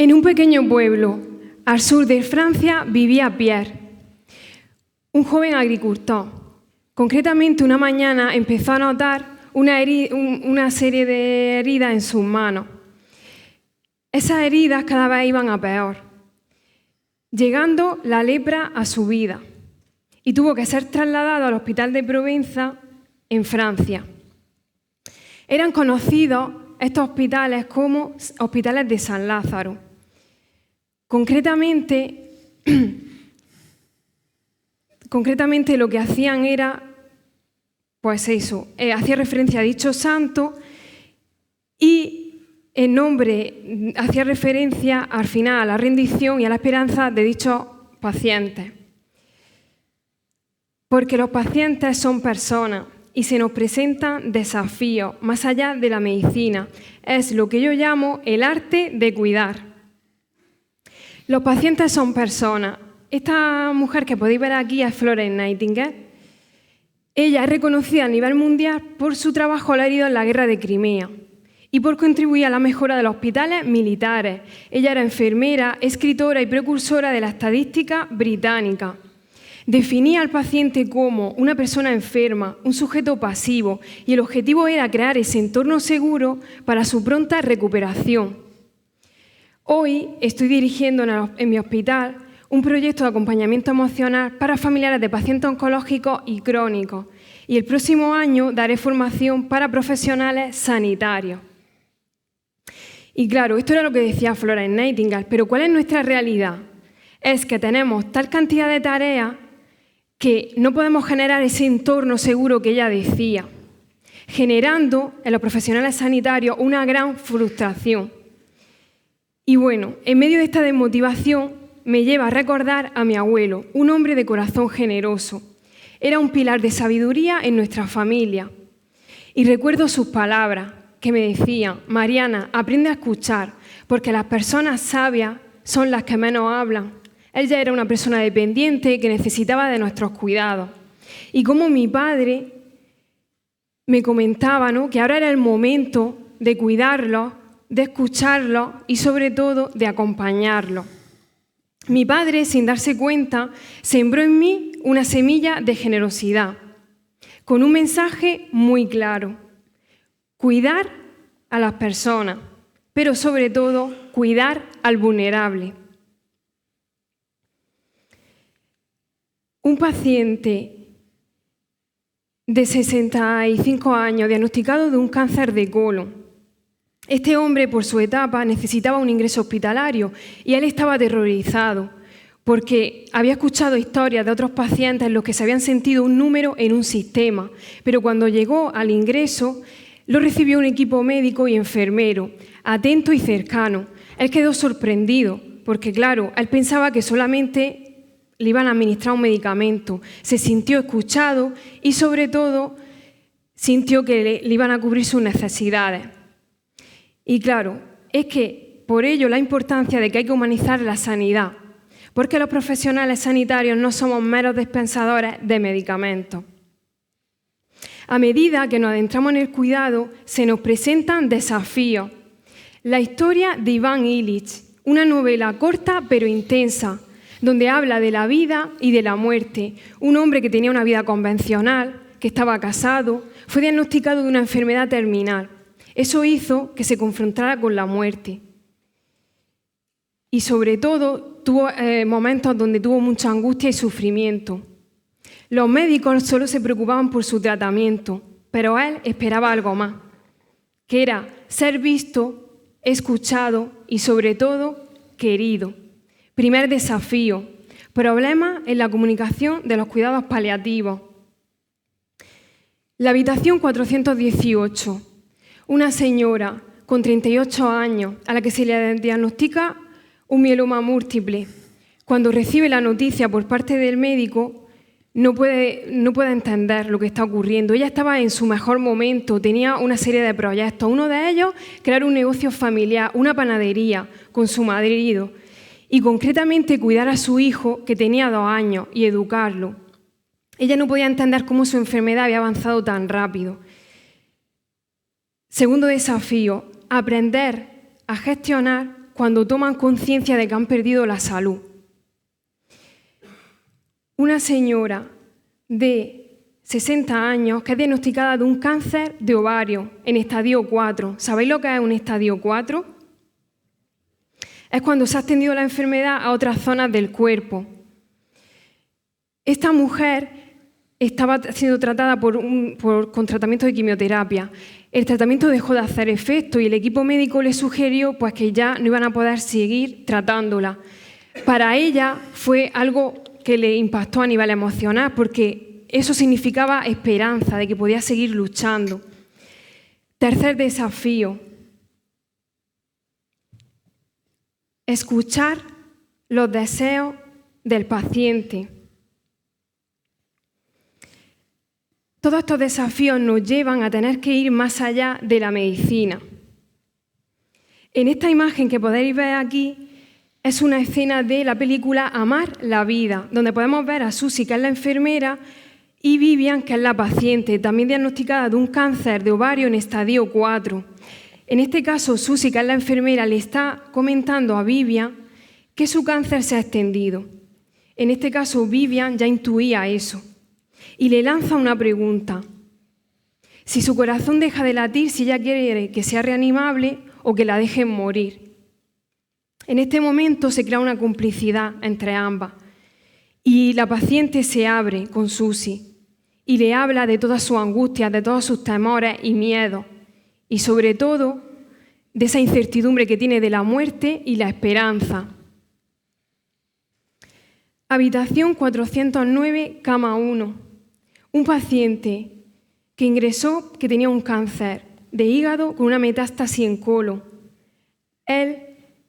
En un pequeño pueblo al sur de Francia vivía Pierre, un joven agricultor. Concretamente, una mañana empezó a notar una serie de heridas en sus manos. Esas heridas cada vez iban a peor, llegando la lepra a su vida, y tuvo que ser trasladado al hospital de Provenza, en Francia. Eran conocidos estos hospitales como hospitales de San Lázaro. Concretamente lo que hacían era, pues eso, hacía referencia a dicho santo y el nombre hacía referencia al final a la rendición y a la esperanza de dichos pacientes. Porque los pacientes son personas y se nos presentan desafíos más allá de la medicina. Es lo que yo llamo el arte de cuidar. Los pacientes son personas. Esta mujer que podéis ver aquí es Florence Nightingale. Ella es reconocida a nivel mundial por su trabajo al herido en la guerra de Crimea y por contribuir a la mejora de los hospitales militares. Ella era enfermera, escritora y precursora de la estadística británica. Definía al paciente como una persona enferma, un sujeto pasivo, y el objetivo era crear ese entorno seguro para su pronta recuperación. Hoy estoy dirigiendo en mi hospital un proyecto de acompañamiento emocional para familiares de pacientes oncológicos y crónicos, y el próximo año daré formación para profesionales sanitarios. Y claro, esto era lo que decía Florence Nightingale, pero ¿cuál es nuestra realidad? Es que tenemos tal cantidad de tareas que no podemos generar ese entorno seguro que ella decía, generando en los profesionales sanitarios una gran frustración. Y bueno, en medio de esta desmotivación me lleva a recordar a mi abuelo, un hombre de corazón generoso. Era un pilar de sabiduría en nuestra familia. Y recuerdo sus palabras que me decían: Mariana, aprende a escuchar, porque las personas sabias son las que menos hablan. Él ya era una persona dependiente que necesitaba de nuestros cuidados. Y como mi padre me comentaba, ¿no?, que ahora era el momento de cuidarlos, de escucharlos y sobre todo de acompañarlos. Mi padre, sin darse cuenta, sembró en mí una semilla de generosidad, con un mensaje muy claro: cuidar a las personas, pero sobre todo cuidar al vulnerable. Un paciente de 65 años diagnosticado de un cáncer de colon. Este hombre, por su etapa, necesitaba un ingreso hospitalario y él estaba aterrorizado porque había escuchado historias de otros pacientes en los que se habían sentido un número en un sistema, pero cuando llegó al ingreso lo recibió un equipo médico y enfermero, atento y cercano. Él quedó sorprendido porque, claro, él pensaba que solamente le iban a administrar un medicamento. Se sintió escuchado y, sobre todo, sintió que le iban a cubrir sus necesidades. Y claro, es que por ello la importancia de que hay que humanizar la sanidad, porque los profesionales sanitarios no somos meros dispensadores de medicamentos. A medida que nos adentramos en el cuidado, se nos presentan desafíos. La historia de Iván Illich, una novela corta pero intensa, donde habla de la vida y de la muerte. Un hombre que tenía una vida convencional, que estaba casado, fue diagnosticado de una enfermedad terminal. Eso hizo que se confrontara con la muerte. Y sobre todo, tuvo momentos donde tuvo mucha angustia y sufrimiento. Los médicos solo se preocupaban por su tratamiento, pero él esperaba algo más, que era ser visto, escuchado y sobre todo querido. Primer desafío: problemas en la comunicación de los cuidados paliativos. La habitación 418. Una señora con 38 años a la que se le diagnostica un mieloma múltiple. Cuando recibe la noticia por parte del médico, no puede entender lo que está ocurriendo. Ella estaba en su mejor momento, tenía una serie de proyectos. Uno de ellos, crear un negocio familiar, una panadería con su marido. Y concretamente cuidar a su hijo, que tenía 2 años, y educarlo. Ella no podía entender cómo su enfermedad había avanzado tan rápido. Segundo desafío: aprender a gestionar cuando toman conciencia de que han perdido la salud. Una señora de 60 años que es diagnosticada de un cáncer de ovario en estadio 4. ¿Sabéis lo que es un estadio 4? Es cuando se ha extendido la enfermedad a otras zonas del cuerpo. Esta mujer estaba siendo tratada con tratamiento de quimioterapia. El tratamiento dejó de hacer efecto y el equipo médico le sugirió pues, que ya no iban a poder seguir tratándola. Para ella fue algo que le impactó a nivel emocional porque eso significaba esperanza de que podía seguir luchando. Tercer desafío: escuchar los deseos del paciente. Todos estos desafíos nos llevan a tener que ir más allá de la medicina. En esta imagen que podéis ver aquí es una escena de la película Amar la vida, donde podemos ver a Susi, que es la enfermera, y Vivian, que es la paciente, también diagnosticada de un cáncer de ovario en estadio 4. En este caso, Susi, que es la enfermera, le está comentando a Vivian que su cáncer se ha extendido. En este caso, Vivian ya intuía eso. Y le lanza una pregunta: si su corazón deja de latir, si ella quiere que sea reanimable o que la dejen morir. En este momento se crea una complicidad entre ambas y la paciente se abre con Susi y le habla de todas sus angustias, de todos sus temores y miedos y sobre todo de esa incertidumbre que tiene de la muerte y la esperanza. Habitación 409, cama 1. Un paciente que ingresó que tenía un cáncer de hígado con una metástasis en colon. Él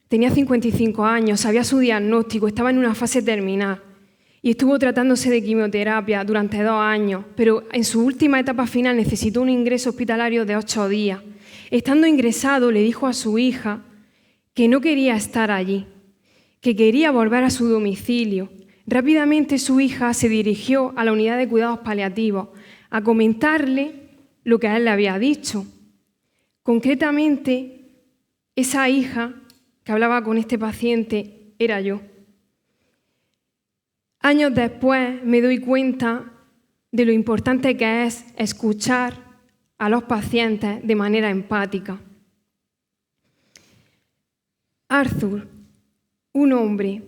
tenía 55 años, sabía su diagnóstico, estaba en una fase terminal y estuvo tratándose de quimioterapia durante 2 años, pero en su última etapa final necesitó un ingreso hospitalario de 8 días. Estando ingresado, le dijo a su hija que no quería estar allí, que quería volver a su domicilio. Rápidamente su hija se dirigió a la unidad de cuidados paliativos a comentarle lo que a él le había dicho. Concretamente, esa hija que hablaba con este paciente era yo. Años después me doy cuenta de lo importante que es escuchar a los pacientes de manera empática. Arthur, un hombre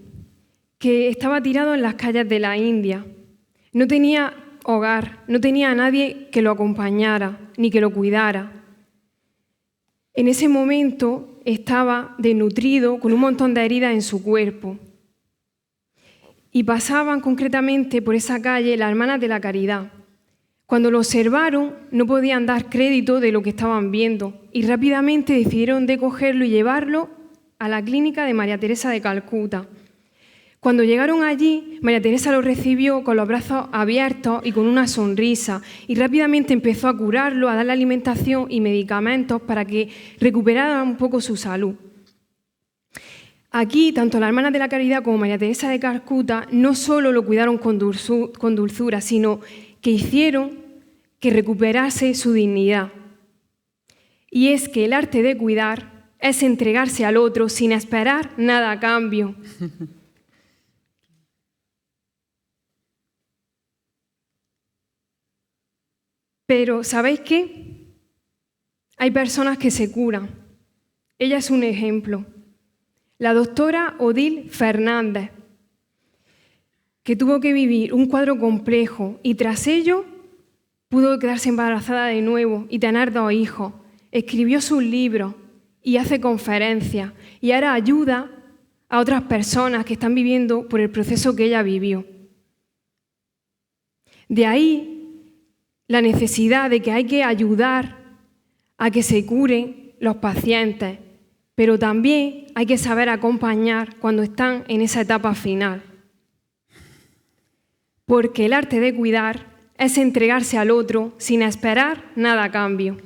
que estaba tirado en las calles de la India. No tenía hogar, no tenía a nadie que lo acompañara ni que lo cuidara. En ese momento estaba desnutrido, con un montón de heridas en su cuerpo. Y pasaban concretamente por esa calle las hermanas de la caridad. Cuando lo observaron, no podían dar crédito de lo que estaban viendo y rápidamente decidieron de cogerlo y llevarlo a la clínica de María Teresa de Calcuta. Cuando llegaron allí, María Teresa lo recibió con los brazos abiertos y con una sonrisa y rápidamente empezó a curarlo, a darle alimentación y medicamentos para que recuperara un poco su salud. Aquí, tanto las hermanas de la caridad como María Teresa de Calcuta no solo lo cuidaron con dulzura, sino que hicieron que recuperase su dignidad. Y es que el arte de cuidar es entregarse al otro sin esperar nada a cambio. Pero, ¿sabéis qué? Hay personas que se curan. Ella es un ejemplo. La doctora Odile Fernández, que tuvo que vivir un cuadro complejo y tras ello pudo quedarse embarazada de nuevo y tener 2 hijos. Escribió sus libros y hace conferencias y ahora ayuda a otras personas que están viviendo por el proceso que ella vivió. De ahí la necesidad de que hay que ayudar a que se curen los pacientes, pero también hay que saber acompañar cuando están en esa etapa final. Porque el arte de cuidar es entregarse al otro sin esperar nada a cambio.